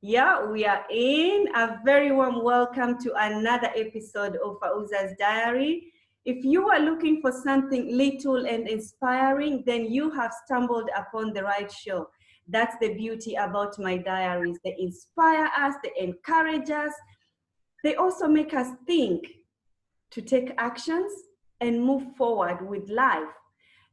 Yeah, we are in. A very warm welcome to another episode of Fauza's Diary. If you are looking for something little and inspiring, then you have stumbled upon the right show. That's the beauty about my diaries. They inspire us, they encourage us, they also make us think to take actions and move forward with life.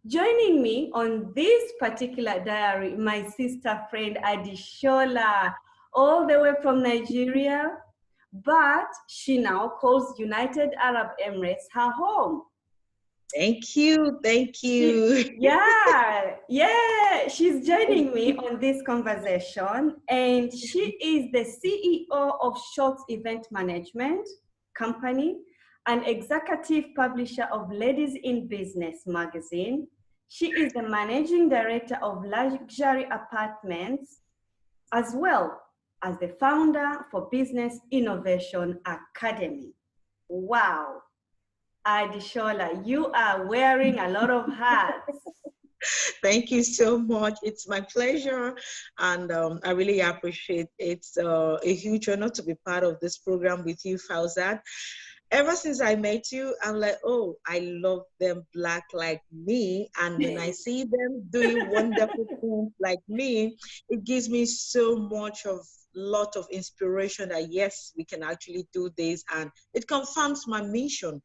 Joining me on this particular diary, my sister friend Adeshola, all the way from Nigeria, but she now calls United Arab Emirates her home. Thank you. Thank you. She's joining me on this conversation, and she is the CEO of Shorts Event Management Company, an executive publisher of Ladies in Business magazine. She is the managing director of Luxury Apartments, as well as the founder for Business Innovation Academy. Wow. Adeshola, you are wearing a lot of hats. Thank you so much. It's my pleasure, and I really appreciate it. It's a huge honor to be part of this program with you, Fauza. Ever since I met you, I'm like, oh, I love them black like me. And when I see them doing wonderful things like me, it gives me so much of lot of inspiration that yes, we can actually do this. And it confirms my mission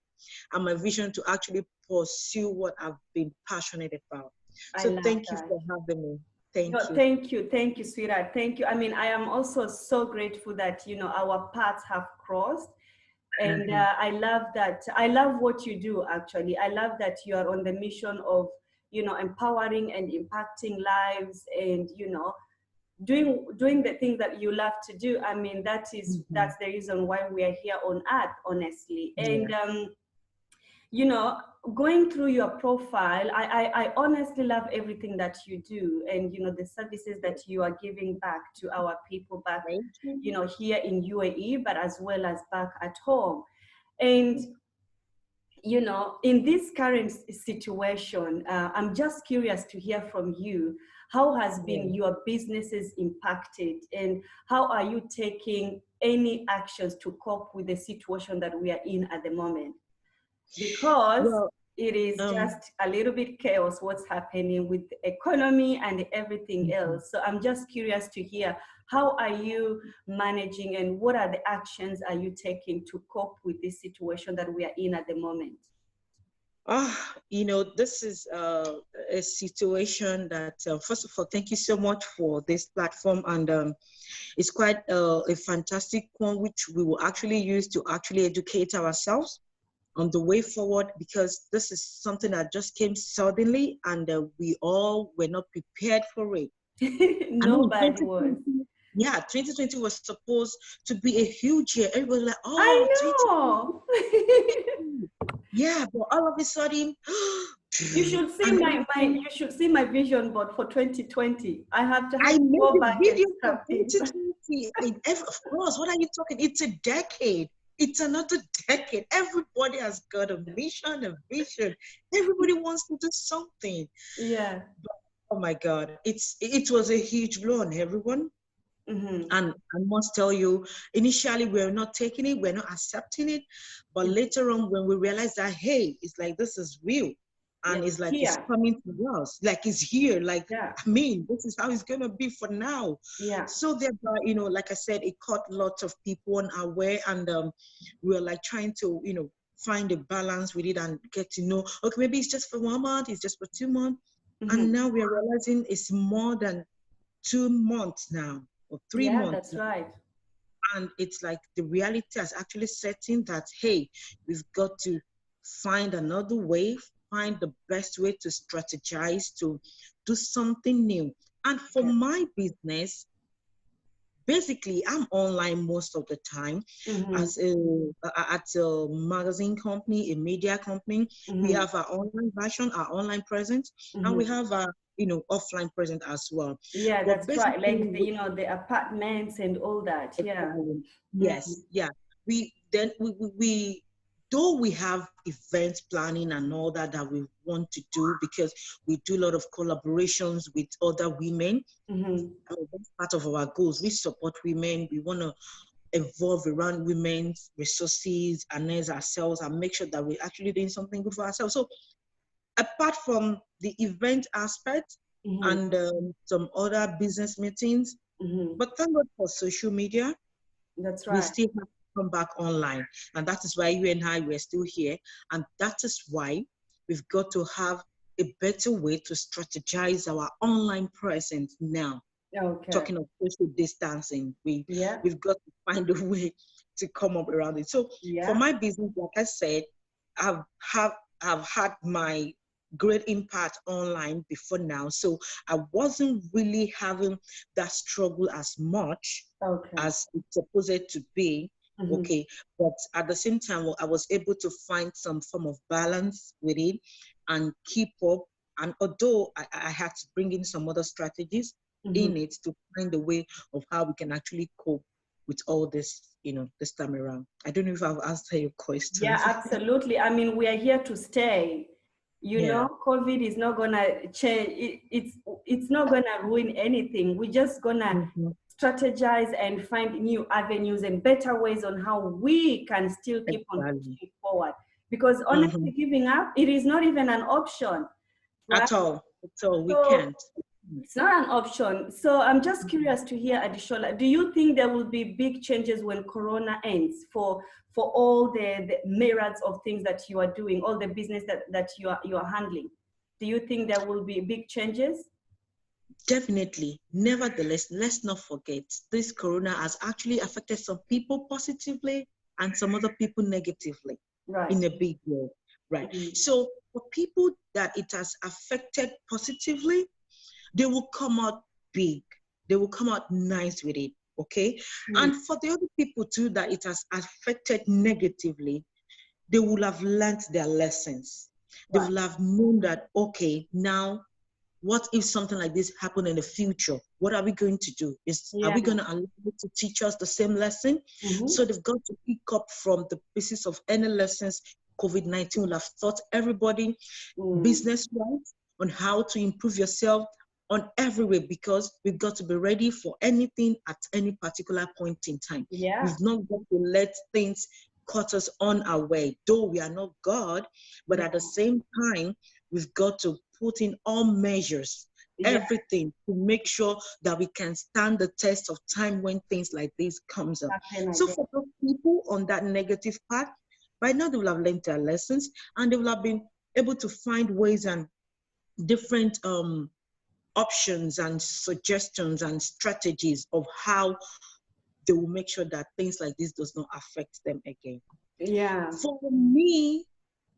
and my vision to actually pursue what I've been passionate about. So thank you for having me. Thank you, sweetheart. Thank you. I mean, I am also so grateful that, our paths have crossed. And I love that. I love what you do, actually. I love that you are on the mission of, empowering and impacting lives and, doing the things that you love to do. I mean, that's the reason why we are here on earth, honestly. And, going through your profile, I honestly love everything that you do, and the services that you are giving back to our people back, here in UAE, but as well as back at home. And in this current situation, I'm just curious to hear from you. How has been your businesses impacted, and how are you taking any actions to cope with the situation that we are in at the moment? Because it is just a little bit chaos what's happening with the economy and everything else. So I'm just curious to hear, how are you managing, and what are the actions are you taking to cope with this situation that we are in at the moment? This is a situation that, first of all, thank you so much for this platform. And it's quite a fantastic one, which we will actually use to actually educate ourselves on the way forward, because this is something that just came suddenly, and we all were not prepared for it. Nobody was. Yeah, 2020 was supposed to be a huge year. Everybody was like, oh, I know. Yeah, but all of a sudden, you should see my vision board for 2020. I have to made go a back video and for 2020. Of course, what are you talking? It's a decade. It's another decade. Everybody has got a mission, a vision. Everybody wants to do something. Yeah. But, oh my God, it was a huge blow on everyone. And I must tell you, initially we're not taking it, we're not accepting it. But later on, when we realize that, hey, it's like this is real. And it's like it's coming to us, like it's here. Like, I mean, this is how it's gonna be for now. Yeah. So thereby, like I said, it caught lots of people unaware, and we're like trying to, find a balance with it and get to know, okay, maybe it's just for 1 month, it's just for 2 months. And now we're realizing it's more than 2 months now, or 3 months. Yeah, that's right. And it's like the reality has actually set in that, hey, we've got to find another way, find the best way to strategize, to do something new. And for my business, basically, I'm online most of the time at a magazine company, a media company. We have our online version, our online presence, and we have our offline presence as well. Yeah, but that's right. Like the apartments and all that. Yeah. Yes. Yeah. We though we have event planning and all that we want to do, because we do a lot of collaborations with other women. That's part of our goals. We support women. We want to evolve around women's resources and as ourselves and make sure that we're actually doing something good for ourselves. So apart from the event aspect and some other business meetings, but thank God for social media. That's right. We still have to come back online. And that is why you and I were still here. And that is why we've got to have a better way to strategize our online presence now. Okay. Talking of social distancing, we've got to find a way to come up around it. So for my business, like I said, I've had my great impact online before now. So I wasn't really having that struggle as much as it's supposed to be. Okay. But at the same time, I was able to find some form of balance with it and keep up. And although I had to bring in some other strategies in it to find a way of how we can actually cope with all this, this time around. I don't know if I've answered your question. Yeah, absolutely. I mean, we are here to stay. You know, COVID is not gonna change. It's not gonna ruin anything. We're just gonna strategize and find new avenues and better ways on how we can still keep on pushing forward. Because honestly, giving up, it is not even an option. Right? At all. We can't. It's not an option. So I'm just curious to hear, Adeshola, do you think there will be big changes when Corona ends for all the myriads of things that you are doing, all the business that you are handling? Do you think there will be big changes? Definitely. Nevertheless, let's not forget, this Corona has actually affected some people positively and some other people negatively in a big way. Right. So for people that it has affected positively, they will come out big. They will come out nice with it, okay? And for the other people too that it has affected negatively, they will have learned their lessons. They will have known that, okay, now, what if something like this happened in the future? What are we going to do? Are we going to allow it to teach us the same lesson? So they've got to pick up from the basis of any lessons COVID-19 will have taught everybody business-wise on how to improve yourself on every way, because we've got to be ready for anything at any particular point in time. We've not got to let things cut us on our way, though we are not God, but at the same time, we've got to put in all measures, everything to make sure that we can stand the test of time when things like this comes up. So for those people on that negative part, by now they will have learned their lessons and they will have been able to find ways and different options and suggestions and strategies of how they will make sure that things like this does not affect them again. For me,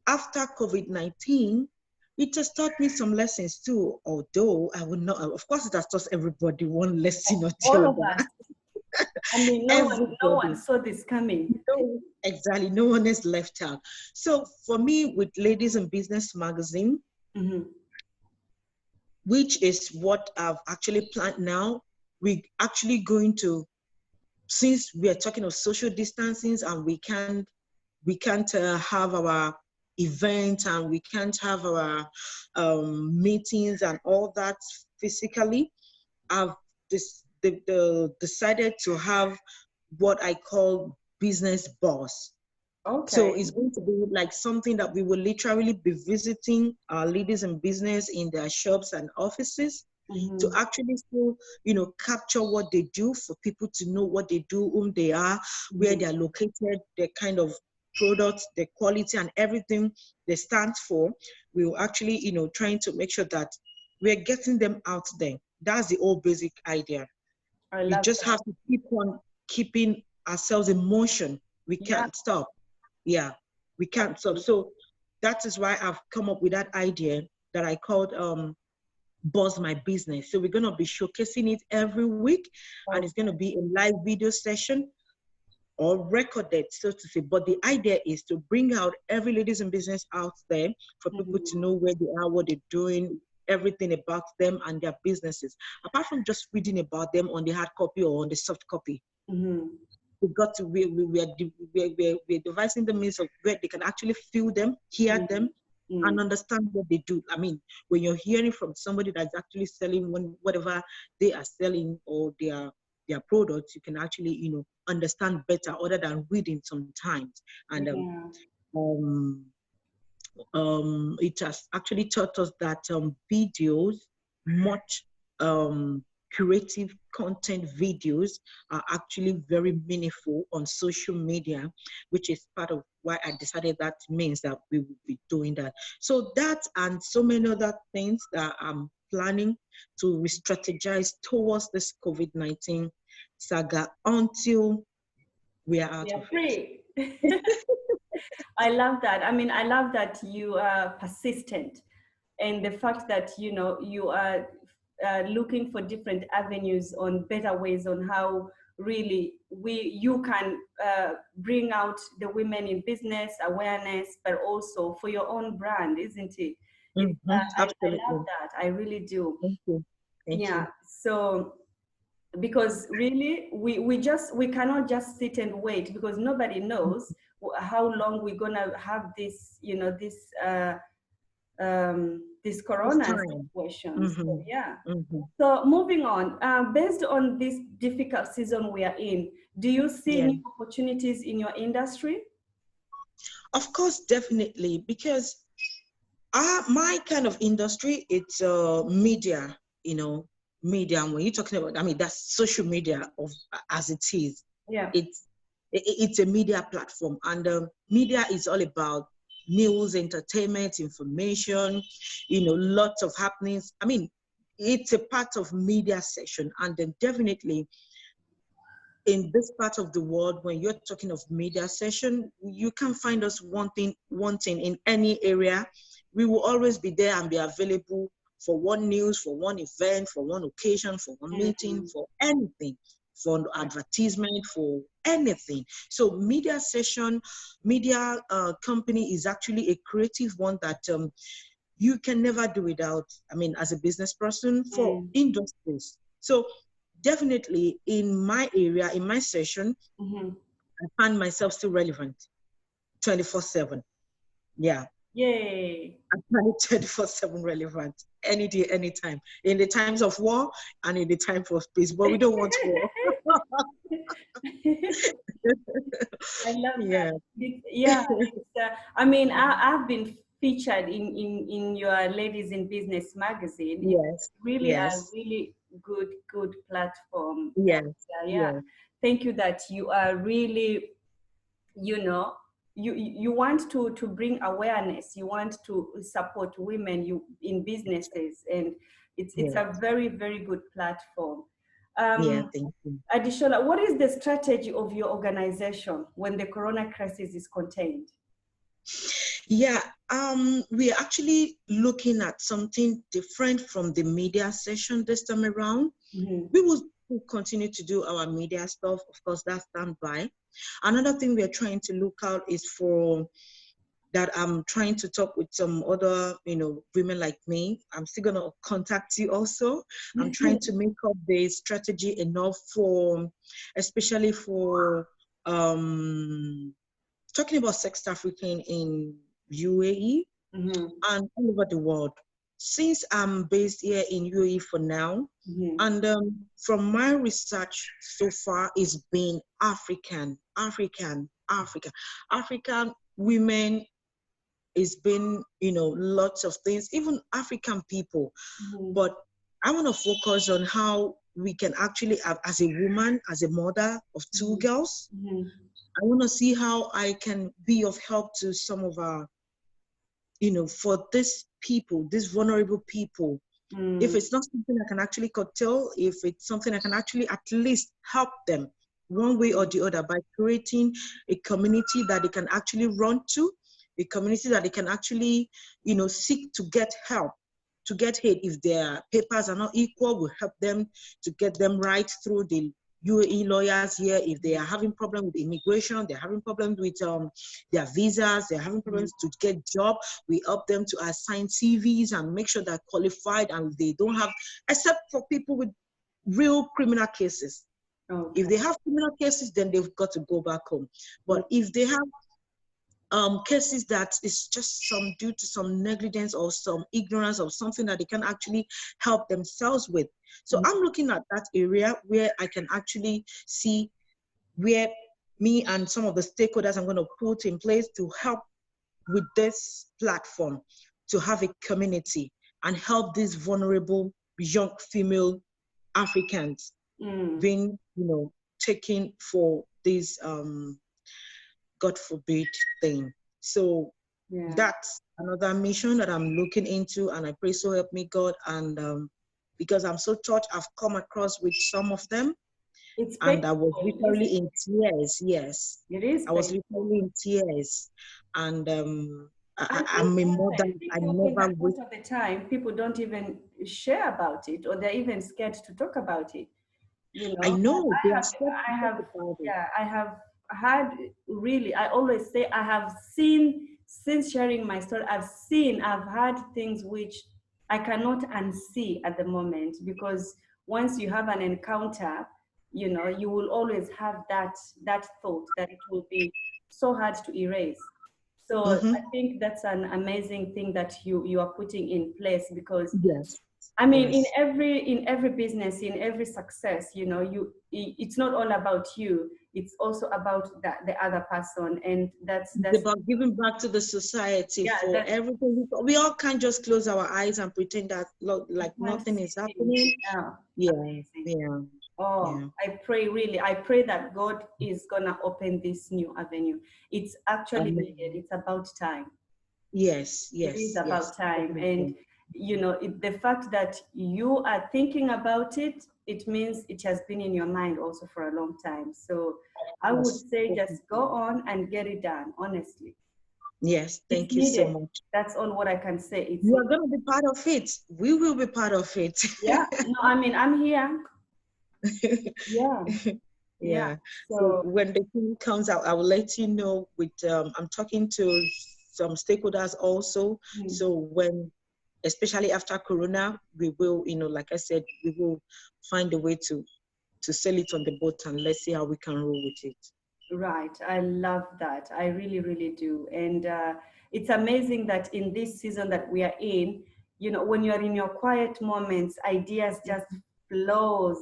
after COVID-19, it has taught me some lessons too, although I would not, of course it has taught everybody one lesson or two. All of us. I mean, no one saw this coming. No, exactly, no one is left out. So for me, with Ladies in Business magazine, which is what I've actually planned now, we're actually going to, since we are talking of social distancing and we can't have our events and we can't have our meetings and all that physically, I've decided to have what I call business boss. So it's going to be like something that we will literally be visiting our ladies in business in their shops and offices to actually still, capture what they do, for people to know what they do, whom they are, where they're located, the kind of products, the quality and everything they stand for. We will actually, trying to make sure that we're getting them out there. That's the whole basic idea. We just have to keep on keeping ourselves in motion. We can't stop. Yeah, we can't stop. So that is why I've come up with that idea that I called Buzz My Business. So we're going to be showcasing it every week, and it's going to be a live video session or recorded, so to say. But the idea is to bring out every ladies in business out there for people to know where they are, what they're doing, everything about them and their businesses, apart from just reading about them on the hard copy or on the soft copy. we're devising the means of where they can actually feel them, hear them, and understand what they do. I mean, when you're hearing from somebody that's actually selling whatever they are selling or their products, you can actually, you know, understand better other than reading sometimes. And it has actually taught us that videos, much curative content videos are actually very meaningful on social media, which is part of why I decided that means that we will be doing that. So that and so many other things that I'm planning to re-strategize towards this COVID-19 saga until we are out of free. I love that. I mean, I love that you are persistent, and the fact that, you know, you are looking for different avenues on better ways on how really you can bring out the women in business awareness, but also for your own brand, isn't it? Absolutely. I love that. I really do. Thank you. Thank you. So because really we cannot just sit and wait, because nobody knows how long we're gonna have this, you know, this corona situation. So, so moving on, based on this difficult season we are in, do you see new opportunities in your industry? Of course, definitely, because my kind of industry, it's media, you know, media. And when you're talking about, I mean, that's social media as it is. It's a media platform, and media is all about news, entertainment, information, you know, lots of happenings. I mean, it's a part of media section, and then definitely in this part of the world, when you're talking of media session, you can find us wanting in any area. We will always be there and be available for one news, for one event, for one occasion, for one meeting, for anything, for advertisement, for anything. So media session, media company is actually a creative one that you can never do without, I mean, as a business person for industries. So definitely in my area, in my session, I find myself still relevant 24/7. Yeah. Yay. I find it 24/7 relevant, any day, anytime, in the times of war and in the time of peace, but we don't want war. I love that. Yeah, I mean, I've been featured in your Ladies in Business magazine. Yes. Really a really good platform. Yes. Thank you that you are really, you know, you want to bring awareness, you want to support women in businesses, and it's a very, very good platform. Thank you. Adeshola, what is the strategy of your organization when the corona crisis is contained? Yeah, we're actually looking at something different from the media session this time around. We will continue to do our media stuff. Of course, that's standby. Another thing we're trying to look out is for that I'm trying to talk with some other, you know, women like me. I'm still gonna contact you also. I'm trying to make up the strategy enough for, especially for talking about sex trafficking in UAE and all over the world. Since I'm based here in UAE for now, and from my research so far, it's been African women. It's been, you know, lots of things, even African people. But I want to focus on how we can actually, as a woman, as a mother of two girls, I want to see how I can be of help to some of our, you know, for these people, these vulnerable people. If it's not something I can actually curtail, if it's something I can actually at least help them one way or the other by creating a community that they can actually run to, a community that they can actually, you know, seek to get help, to get aid. If their papers are not equal, we'll help them to get them right through the UAE lawyers here. If they are having problems with immigration, they're having problems with their visas, they're having problems to get job, we help them to assign CVs and make sure they're qualified, and they don't have, except for people with real criminal cases. Okay. If they have criminal cases, then they've got to go back home. But if they have cases that is just due to some negligence or some ignorance of something that they can actually help themselves with. So I'm looking at that area where I can actually see where me and some of the stakeholders I'm going to put in place to help with this platform, to have a community and help these vulnerable young female Africans being, taken for this God forbid thing. So that's another mission that I'm looking into, and I pray so help me God. And because I'm so touched, I've come across with some of them, and I was literally in tears. Yes, it is. I was literally in tears, and I'm a mother. I never. Most of the time, people don't even share about it, or they're even scared to talk about it. I know. I have had really, I always say I have seen, since sharing my story, I've had things which I cannot unsee at the moment, because once you have an encounter, you will always have that thought that it will be so hard to erase. So I think that's an amazing thing that you are putting in place, because I mean, in every business, in every success, it's not all about you. It's also about the other person, and that's about giving back to the society for everything. We all can't just close our eyes and pretend that like nothing is happening. I pray that God is gonna open this new avenue. It's actually needed. It's about time. Yes. It is about time. And the fact that you are thinking about it, it means it has been in your mind also for a long time. So I would say just go on and get it done, honestly. Yes, thank you so much. That's all what I can say. You are going to be part of it. We will be part of it. Yeah, no, I mean, I'm here. Yeah. So when the thing comes out, I will let you know. I'm talking to some stakeholders also. So when, especially after Corona, we will, like I said, we will find a way to sell it on the boat, and let's see how we can roll with it. Right. I love that. I really, really do. And it's amazing that in this season that we are in, when you're in your quiet moments, ideas just flows.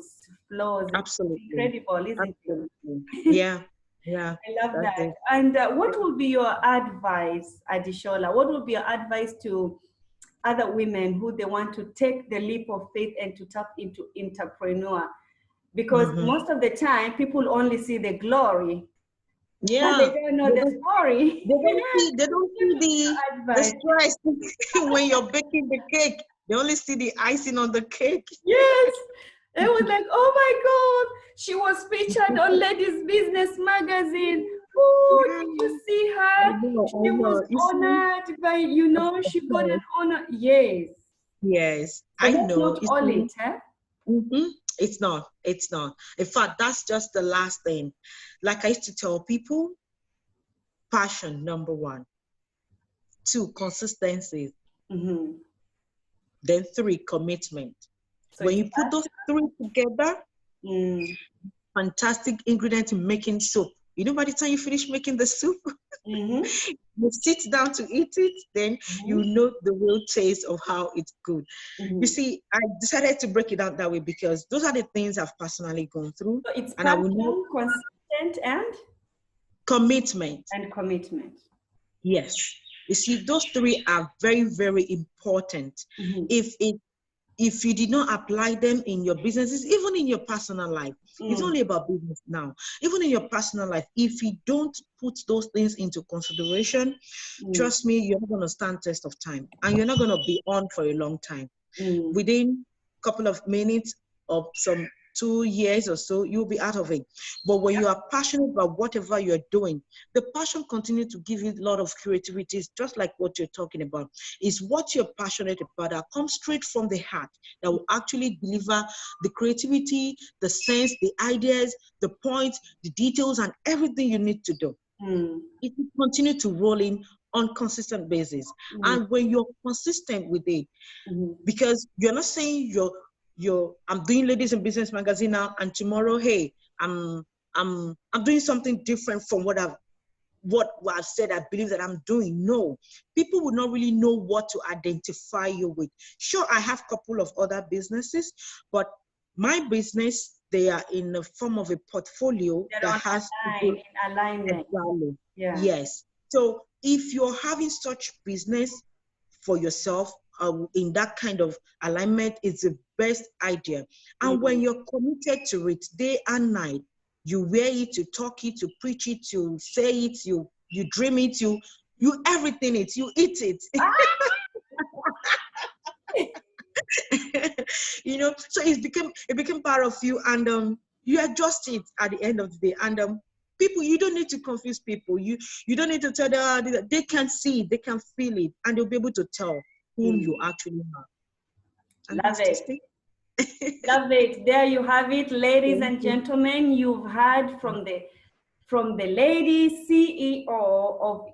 Absolutely. It's incredible, isn't it? Yeah. I love that. And what would be your advice, Adeshola? What would be your advice to other women who they want to take the leap of faith and to tap into entrepreneur? Because most of the time, people only see the glory. Yeah. They don't know the story. They don't see the stress when you're baking the cake. They only see the icing on the cake. Yes. They was like, oh my God, she was featured on Ladies Business magazine. Oh, did you see her? She was honored by, she got an honor. Yes. Yes, but I know. Not all it, huh? It's not. In fact, that's just the last thing. Like I used to tell people, passion, number 1. 2, consistency. Then 3, commitment. So when you put those 3 together, fantastic ingredient in making soup. By the time you finish making the soup, you sit down to eat it, then you know the real taste of how it's good. You see, I decided to break it down that way because those are the things I've personally gone through. So it's passion, I will know consistent, and commitment. Yes. You see, those 3 are very, very important. If you did not apply them in your businesses, even in your personal life, it's only about business now. Even in your personal life, if you don't put those things into consideration, trust me, you're not going to stand test of time, and you're not going to be on for a long time. Within a couple of minutes of some 2 years or so, you'll be out of it. But when you are passionate about whatever you're doing, the passion continues to give you a lot of creativity. It's just like what you're talking about. It's what you're passionate about that comes straight from the heart that will actually deliver the creativity, the sense, the ideas, the points, the details, and everything you need to do. It will continue to roll in on consistent basis. And when you're consistent with it, because you're not saying I'm doing Ladies in Business magazine now, and tomorrow, hey, I'm doing something different from what I've said I believe that I'm doing. No, people would not really know what to identify you with. Sure, I have a couple of other businesses, but my business, they are in the form of a portfolio that has in alignment. Exactly. Yeah. Yes. So if you're having such business for yourself, in that kind of alignment, it's the best idea. And when you're committed to it day and night, you wear it, you talk it, you preach it, you say it, you dream it, you everything it, you eat it. You know, so it became part of you, and you adjust it at the end of the day. And people, you don't need to confuse people. You don't need to tell them. They can see it, they can feel it, and they'll be able to tell whom you actually are. And love it. Love it. There you have it, ladies and gentlemen. You've heard from the lady CEO of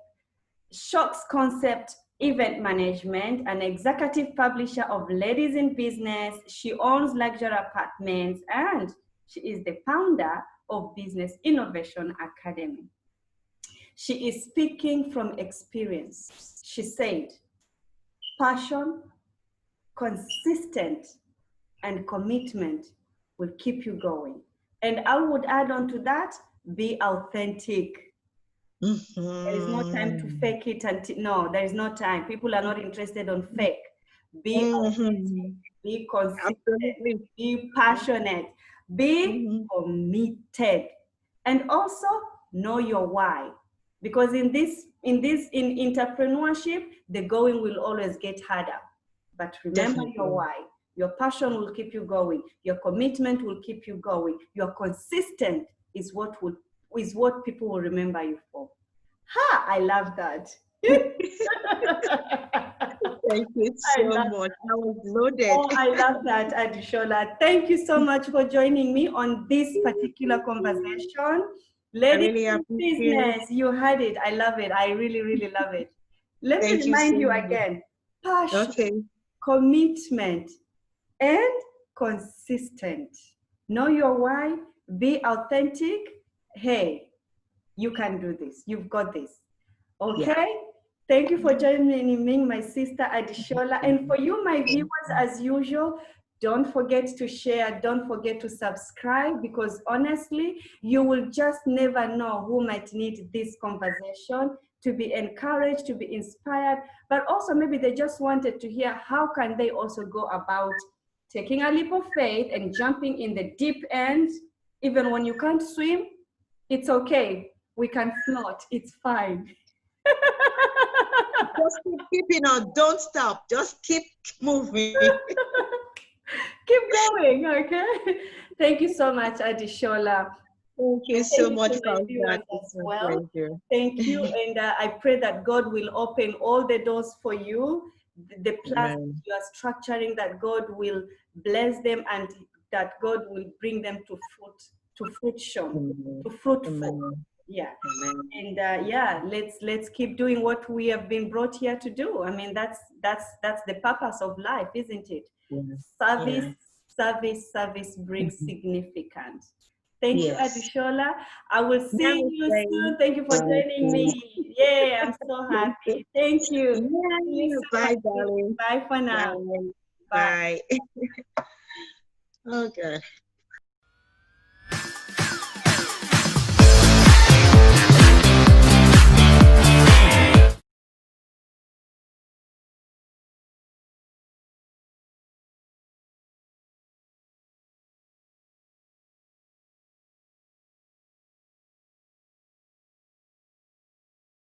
Shocks Concept Event Management, an executive publisher of Ladies in Business. She owns luxury apartments, and she is the founder of Business Innovation Academy. She is speaking from experience. She said, passion, consistent, and commitment will keep you going. And I would add on to that, be authentic. There is no time to fake it until, no, there is no time. People are not interested on fake. Be authentic, be consistent, be passionate, be committed, and also know your why. Because in entrepreneurship, the going will always get harder. But remember your why. Your passion will keep you going. Your commitment will keep you going. Your consistent is what people will remember you for. Ha! I love that. Thank you so much. I was loaded. Oh, I love that, Adeshola. Thank you so much for joining me on this particular conversation. Ladies in business, you had it. I love it. I really, really love it. Let me remind you again. Passion, commitment, and consistent. Know your why. Be authentic. Hey, you can do this. You've got this. Okay? Yeah. Thank you for joining me, my sister Adeshola. And for you, my viewers, as usual, don't forget to share, don't forget to subscribe, because honestly, you will just never know who might need this conversation to be encouraged, to be inspired, but also maybe they just wanted to hear how can they also go about taking a leap of faith and jumping in the deep end. Even when you can't swim, it's okay. We can float. It's fine. Just keep keeping on. Don't stop. Just keep moving. Keep going, okay? Thank you so much, Adeshola. Thank you so much for that. As well. Thank you. And I pray that God will open all the doors for you. The plans you are structuring, that God will bless them, and that God will bring them to fruition, to fruitful. Yeah. And yeah, let's keep doing what we have been brought here to do. I mean, that's the purpose of life, isn't it? Service brings significance. Thank you, Adeshola. I will see you soon. Thank you for joining me. Yeah, I'm so happy. Thank you. Bye, darling. Bye for now. Bye. Oh, God.